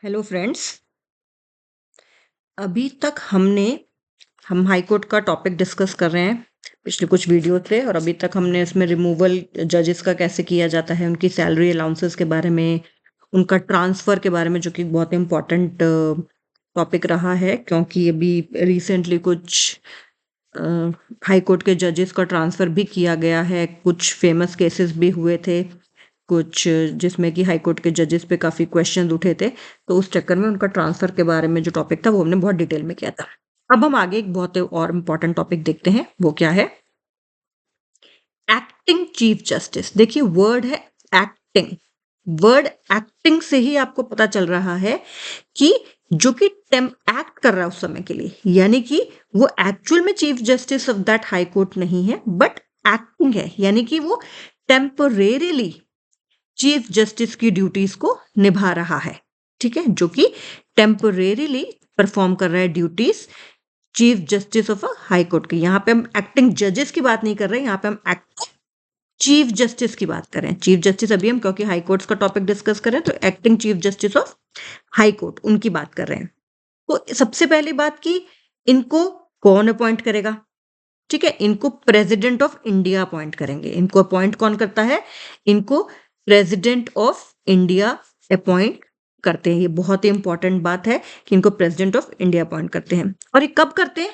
Hello friends. अभी तक हम हाई कोर्ट का टॉपिक डिस्कस कर रहे हैं पिछले कुछ वीडियो से, और अभी तक हमने इसमें रिमूवल जजेस का कैसे किया जाता है, उनकी सैलरी अलाउंसेस के बारे में, उनका ट्रांसफ़र के बारे में, जो कि बहुत इम्पोर्टेंट टॉपिक रहा है, क्योंकि अभी रिसेंटली कुछ हाई कोर्ट के जजेस का ट्रांसफ़र भी किया गया है। कुछ फेमस केसेस भी हुए थे, कुछ जिसमें कि हाई कोर्ट के जजेस पे काफ़ी क्वेश्चंस उठे थे। तो उस चक्कर में उनका ट्रांसफ़र के बारे में जो टॉपिक था वो हमने बहुत डिटेल में किया था। अब हम आगे एक बहुत और इम्पोर्टेंट टॉपिक देखते हैं, वो क्या है? Acting chief justice. देखिए, वर्ड है एक्टिंग। वर्ड एक्टिंग से ही आपको पता चल रहा है कि जो कि एक्ट कर रहा है उस समय के लिए, यानी कि वो एक्चुअल में chief justice of that high court नहीं है, बट एक्टिंग है, यानी कि वो टेम्परेरीली चीफ जस्टिस की ड्यूटीज को निभा रहा है। ठीक है, जो कि टेम्परेरीली परफॉर्म कर रहा है duties chief justice of a high court की। यहाँ पे हम एक्टिंग जजेस की बात नहीं कर रहे हैं, यहाँ पे हम एक्टिंग चीफ जस्टिस की बात करें। चीफ जस्टिस अभी हम क्योंकि हाई कोर्ट्स का टॉपिक डिस्कस करें, तो acting chief justice of high court उनकी बात कर रहे हैं। तो सबसे पहली बात कि इनको कौन अपॉइंट करेगा? ठीक है, इनको प्रेसिडेंट ऑफ इंडिया अपॉइंट करेंगे। इनको अपॉइंट कौन करता है? इनको प्रेसिडेंट ऑफ इंडिया अपॉइंट करते हैं। ये बहुत ही इंपॉर्टेंट बात है कि इनको प्रेसिडेंट ऑफ इंडिया अपॉइंट करते हैं। और ये कब करते हैं?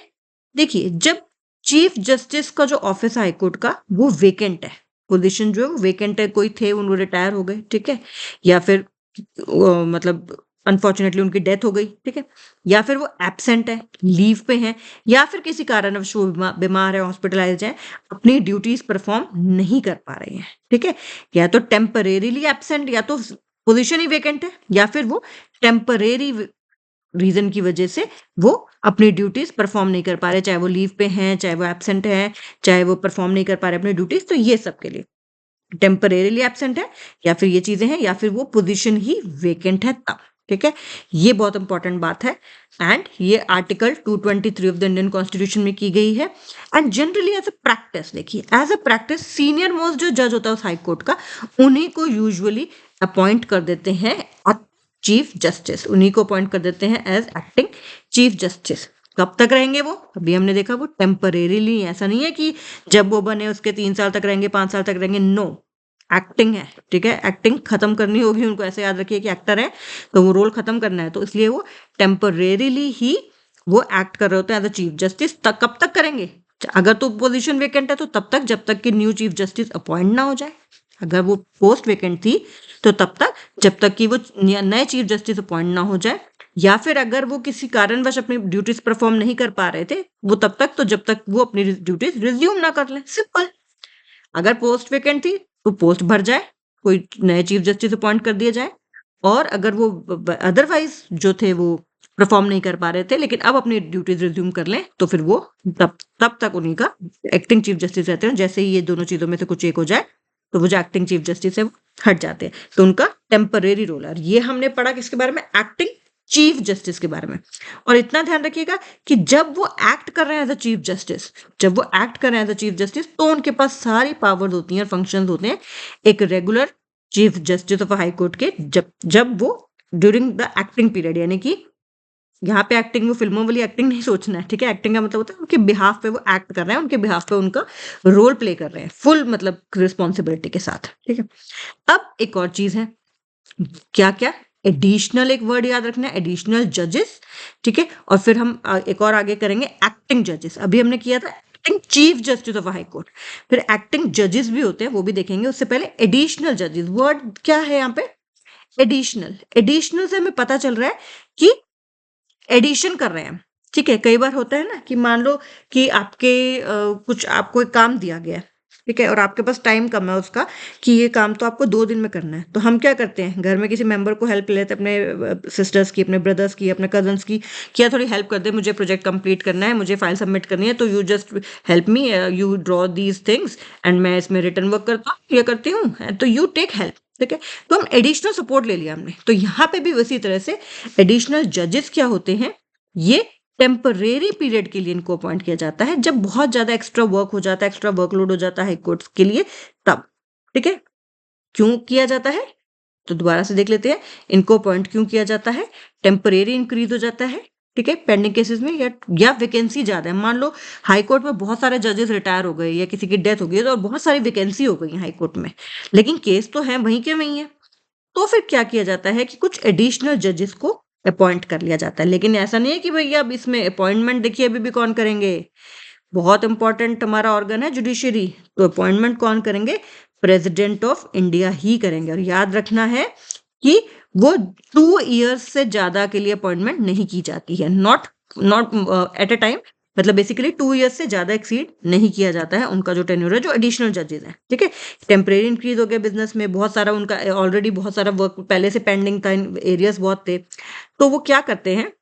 देखिए, जब चीफ जस्टिस का जो ऑफिस हाई कोर्ट का वो वेकेंट है, पोजीशन जो है वो वेकेंट है, कोई थे उन्होंने रिटायर हो गए, ठीक है, या फिर मतलब अनफॉर्चुनेटली उनकी डेथ हो गई, ठीक है, या फिर वो एब्सेंट है, लीव पे हैं, या फिर किसी कारणवश वो बीमार है, हॉस्पिटलाइज है, अपनी ड्यूटीज परफॉर्म नहीं कर पा रहे हैं, ठीक है, या तो टेम्परेरीली एब्सेंट, या तो पोजीशन ही वेकेंट है, या फिर वो टेम्परेरी रीजन की वजह से वो अपनी ड्यूटीज परफॉर्म नहीं कर पा रहे, चाहे वो लीव पे हैं, चाहे वो एब्सेंट है, चाहे वो परफॉर्म नहीं कर पा रहे अपनी ड्यूटीज। तो ये सब के लिए टेम्परेरीली एब्सेंट है, या फिर ये चीजें हैं, या फिर वो पोजीशन ही वेकेंट है तब। ठीक है, ये बहुत इंपॉर्टेंट बात है, एंड ये article 223 of the Indian constitution में की गई है। And generally as a practice, देखिए as a practice senior most जो जज होता है उस हाई कोर्ट का, उन्हीं को यूजुअली अपॉइंट कर देते हैं चीफ जस्टिस, उन्हीं को अपॉइंट कर देते हैं एज एक्टिंग चीफ जस्टिस। कब तक रहेंगे वो? अभी हमने देखा वो टेम्परेरीली, ऐसा नहीं है कि जब वो बने उसके 3 साल तक रहेंगे, 5 साल तक रहेंगे। नो, एक्टिंग है, ठीक है, एक्टिंग खत्म करनी होगी उनको। ऐसे याद रखिए कि एक्टर है तो वो रोल खत्म करना है, तो इसलिए वो टेम्परेरीली ही वो एक्ट कर रहे होते हैं एज अ चीफ जस्टिस। तक कब तक करेंगे? अगर तो पोजीशन वेकेंट है तो तब तक, जब तक कि न्यू चीफ जस्टिस अपॉइंट ना हो जाए। अगर वो पोस्ट वेकेंट थी तो तब तक, जब तक कि वो नए चीफ जस्टिस अपॉइंट ना हो जाए, या फिर अगर वो किसी कारणवश अपनी ड्यूटीज परफॉर्म नहीं कर पा रहे थे, वो तब तक, तो जब तक वो अपनी ड्यूटीज रिज्यूम ना कर लें। सिंपल। अगर पोस्ट वेकेंट थी तो पोस्ट भर जाए, कोई नए चीफ जस्टिस अपॉइंट कर दिया जाए, और अगर वो अदरवाइज जो थे वो परफॉर्म नहीं कर पा रहे थे लेकिन अब अपनी ड्यूटीज रिज्यूम कर लें, तो फिर वो तब तब तक उन्हीं का एक्टिंग चीफ जस्टिस रहते हैं। जैसे ही ये दोनों चीजों में से कुछ एक हो जाए, तो वो जो एक्टिंग चीफ जस्टिस है वो हट जाते हैं, तो उनका टेम्परेरी रोल है। ये हमने पढ़ा किसके बारे में? एक्टिंग चीफ जस्टिस के बारे में। और इतना ध्यान रखिएगा कि जब वो एक्ट कर रहे हैं एज अ चीफ जस्टिस, जब वो एक्ट कर रहे हैं एज अ चीफ जस्टिस, तो उनके पास सारी पावर्स होती हैं, फंक्शंस होते हैं एक regular chief justice of high court के। जब जब वो ड्यूरिंग द एक्टिंग पीरियड, यानी कि यहाँ पे एक्टिंग वो फिल्मों वाली एक्टिंग नहीं सोचना है, ठीक है, एक्टिंग का मतलब होता है उनके बिहाफ पे वो एक्ट कर रहे हैं, उनके बिहाफ पे उनका रोल प्ले कर रहे हैं फुल, मतलब रिस्पॉन्सिबिलिटी के साथ। ठीक है, अब एक और चीज है, क्या क्या? एडिशनल, एक वर्ड याद रखना है, एडिशनल जजेस। ठीक है, और फिर हम एक और आगे करेंगे एक्टिंग जजेस। अभी हमने किया था acting chief justice of high court, फिर एक्टिंग जजेस भी होते हैं, वो भी देखेंगे। उससे पहले एडिशनल जजेस, वर्ड क्या है यहाँ पे? एडिशनल। एडिशनल से हमें पता चल रहा है कि एडिशन कर रहे हैं। ठीक है, कई बार होता है ना कि मान लो कि आपके कुछ आपको एक काम दिया गया है, ठीक है, और आपके पास टाइम कम है उसका, कि ये काम तो आपको 2 दिन में करना है। तो हम क्या करते हैं, घर में किसी मेंबर को हेल्प लेते हैं, अपने सिस्टर्स की, अपने ब्रदर्स की, अपने कजन्स की, क्या थोड़ी हेल्प कर दे, मुझे प्रोजेक्ट कंप्लीट करना है, मुझे फाइल सबमिट करनी है, तो you just help me, you draw these things, and मैं इसमें रिटर्न वर्क करता हूँ या करती हूँ, तो यू टेक हेल्प। ठीक है, तो हम एडिशनल सपोर्ट ले लिया हमने। तो यहाँ पे भी उसी तरह से एडिशनल जजेस क्या होते हैं, ये टेम्परेरी पीरियड के लिए इनको अपॉइंट किया जाता है, जब बहुत ज्यादा एक्स्ट्रा वर्क हो जाता है, एक्स्ट्रा वर्कलोड हो जाता है हाई कोर्ट्स के लिए, तब। ठीक है, क्यों किया जाता है? तो दोबारा से देख लेते हैं, इनको अपॉइंट क्यों किया जाता है? टेम्परेरी इंक्रीज हो जाता है, ठीक है, पेंडिंग केसेस में, या वैकेंसी ज्यादा है। मान लो हाई कोर्ट में बहुत सारे जजेस रिटायर हो गए या किसी की डेथ हो गई, तो बहुत सारी वैकेंसी हो गई हाई कोर्ट में, लेकिन केस तो है वहीं के वहीं है। तो फिर क्या किया जाता है कि कुछ एडिशनल जजेस को अपॉइंट कर लिया जाता है। लेकिन ऐसा नहीं है कि भैया अब इसमें अपॉइंटमेंट देखिए अभी भी कौन करेंगे, बहुत इंपॉर्टेंट हमारा ऑर्गन है जुडिशरी, तो अपॉइंटमेंट कौन करेंगे? प्रेसिडेंट ऑफ इंडिया ही करेंगे। और याद रखना है कि वो 2 इयर्स से ज्यादा के लिए अपॉइंटमेंट नहीं की जाती है, नॉट एट अ टाइम, मतलब बेसिकली 2 इयर्स से ज्यादा एक्सीड नहीं किया जाता है उनका जो टेन्योर है, जो एडिशनल जजेस हैं, ठीक है। टेम्परेरी इंक्रीज हो गया बिजनेस में, बहुत सारा उनका ऑलरेडी बहुत सारा वर्क पहले से पेंडिंग था, एरियाज बहुत थे, तो वो क्या करते हैं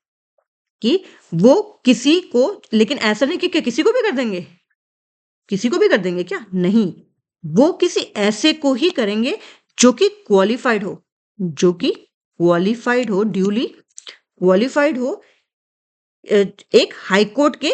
कि वो किसी को, लेकिन ऐसा नहीं कि किसी को भी कर देंगे, किसी को भी कर देंगे क्या? नहीं, वो किसी ऐसे को ही करेंगे जो कि क्वालिफाइड हो, जो कि क्वालिफाइड हो, ड्यूली क्वालिफाइड हो एक हाई कोर्ट के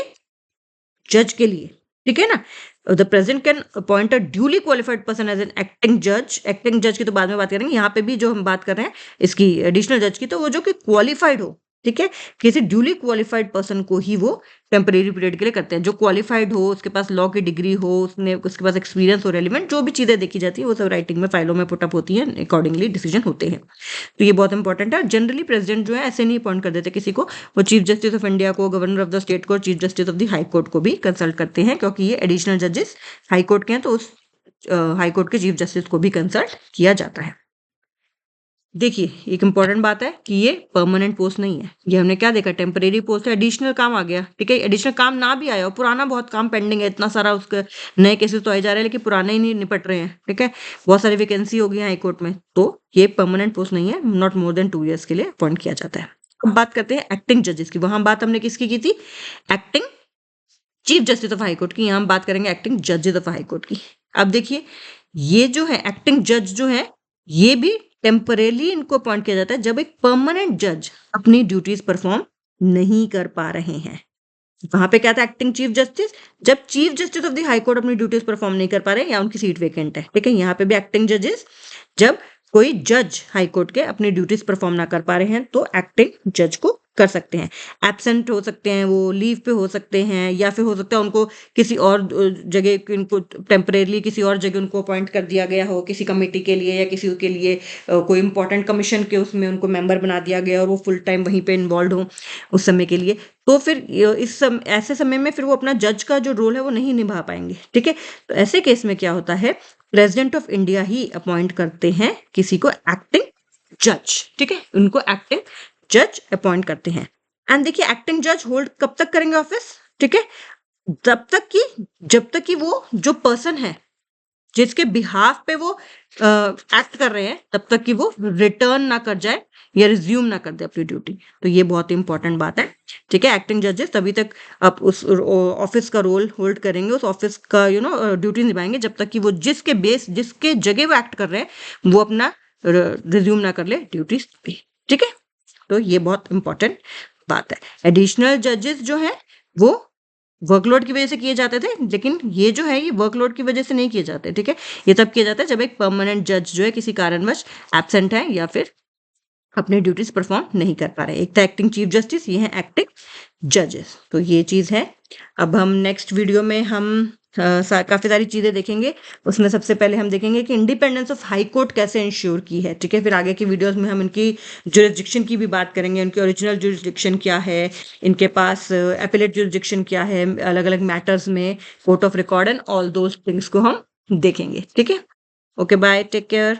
जज के लिए, ठीक है ना। The president can appoint a duly qualified person as an acting जज। एक्टिंग जज की तो बाद में बात करेंगे, यहाँ पे भी जो हम बात कर रहे हैं इसकी एडिशनल जज की, तो वो जो कि क्वालिफाइड हो, ठीक है, किसी ड्यूली क्वालिफाइड पर्सन को ही वो टेम्परेरी पीरियड के लिए करते हैं, जो क्वालिफाइड हो, उसके पास लॉ की डिग्री हो, उसने उसके पास एक्सपीरियंस हो, रेलिवेंट जो भी चीजें देखी जाती है वो सब राइटिंग में फाइलों में पुटअप होती हैं, अकॉर्डिंगली डिसीजन होते हैं। तो ये बहुत इंपॉर्टेंट है। जनरली प्रेसिडेंट जो है ऐसे नहीं अपॉइंट कर देते किसी को, वो चीफ जस्टिस ऑफ इंडिया को, गवर्नर ऑफ द स्टेट को, chief justice of the high court को भी कंसल्ट करते हैं, क्योंकि ये एडिशनल जजेस हाई कोर्ट के हैं, तो उस हाई कोर्ट के चीफ जस्टिस को भी कंसल्ट किया जाता है। देखिए एक इंपॉर्टेंट बात है कि ये परमानेंट पोस्ट नहीं है, ये हमने क्या देखा, टेम्परेरी पोस्ट है, एडिशनल काम आ गया, ठीक है। एडिशनल काम ना भी आया हो, पुराना बहुत काम पेंडिंग है, इतना सारा उसके नए केसेस तो आए जा रहे हैं, लेकिन पुराने ही नहीं निपट रहे हैं, ठीक है, बहुत सारी वैकेंसी हो गई हाई कोर्ट में, तो ये परमानेंट पोस्ट नहीं है, नॉट मोर देन 2 ईयर्स के लिए अपॉइंट किया जाता है। अब बात करते हैं एक्टिंग जजेस की। वहां बात हमने किसकी की थी? Acting chief justice of high court की। यहाँ हम बात करेंगे एक्टिंग जजेस ऑफ हाई कोर्ट की। अब देखिए ये जो है एक्टिंग जज जो है, ये भी टेम्परेली इनको अपॉइंट किया जाता है जब एक परमानेंट जज अपनी ड्यूटीज परफॉर्म नहीं कर पा रहे हैं। वहां पे क्या था? एक्टिंग चीफ जस्टिस, जब chief justice of the high court अपनी ड्यूटीज परफॉर्म नहीं कर पा रहे या उनकी सीट वेकेंट है, ठीक है। यहाँ पे भी एक्टिंग जजेस, जब कोई जज हाई कोर्ट के अपनी ड्यूटीज परफॉर्म ना कर पा रहे हैं तो एक्टिंग जज को कर सकते हैं। एब्सेंट हो सकते हैं, वो लीव पे हो सकते हैं, या फिर हो सकता है उनको किसी और जगह, इनको टेम्परेरी किसी और जगह उनको अपॉइंट कर दिया गया हो, किसी कमेटी के लिए या किसी के लिए, कोई इंपॉर्टेंट कमीशन के उसमें उनको मेंबर बना दिया गया और वो फुल टाइम वहीं पे इन्वॉल्व हो उस समय के लिए, तो फिर ऐसे समय में फिर वो अपना जज का जो रोल है वो नहीं निभा पाएंगे, ठीक है। तो ऐसे केस में क्या होता है, प्रेसिडेंट ऑफ इंडिया ही अपॉइंट करते हैं किसी को एक्टिंग जज, ठीक है, उनको एक्टिंग जज अपॉइंट करते हैं। एंड देखिए एक्टिंग जज होल्ड कब तक करेंगे ऑफिस, ठीक है, जब तक कि वो जो पर्सन है जिसके बिहाफ पे वो एक्ट कर रहे हैं, तब तक कि वो रिटर्न ना कर जाए या रिज्यूम ना कर दे अपनी ड्यूटी। तो ये बहुत ही इंपॉर्टेंट बात है, ठीक है। एक्टिंग जजेस तभी तक आप उस ऑफिस का रोल होल्ड करेंगे, उस ऑफिस का ड्यूटी निभाएंगे जब तक कि वो जिसके जगह वो एक्ट कर रहे हैं वो अपना रिज्यूम ना कर ले ड्यूटीज पे, ठीक है। तो ये बहुत इंपॉर्टेंट बात है। एडिशनल जजेस जो है वो वर्कलोड की वजह से किए जाते थे, लेकिन ये जो है ये वर्कलोड की वजह से नहीं किए जाते, ठीक है। ये तब किया जाता है जब एक परमानेंट जज जो है किसी कारणवश एब्सेंट है या फिर अपनी ड्यूटीज परफॉर्म नहीं कर पा रहे। एक था एक्टिंग चीफ जस्टिस, ये है एक्टिंग जजेस। तो ये चीज है। अब हम नेक्स्ट वीडियो में हम काफी सारी चीजें देखेंगे। उसमें सबसे पहले हम देखेंगे कि इंडिपेंडेंस ऑफ हाई कोर्ट कैसे इंश्योर की है, ठीक है। फिर आगे की वीडियोस में हम इनकी जुरिस्डिक्शन की भी बात करेंगे, उनकी ओरिजिनल जुरिस्डिक्शन क्या है, इनके पास एपेलेट जुरिस्डिक्शन क्या है, अलग अलग मैटर्स में court of record and all those things को हम देखेंगे, ठीक है। Okay bye, take care.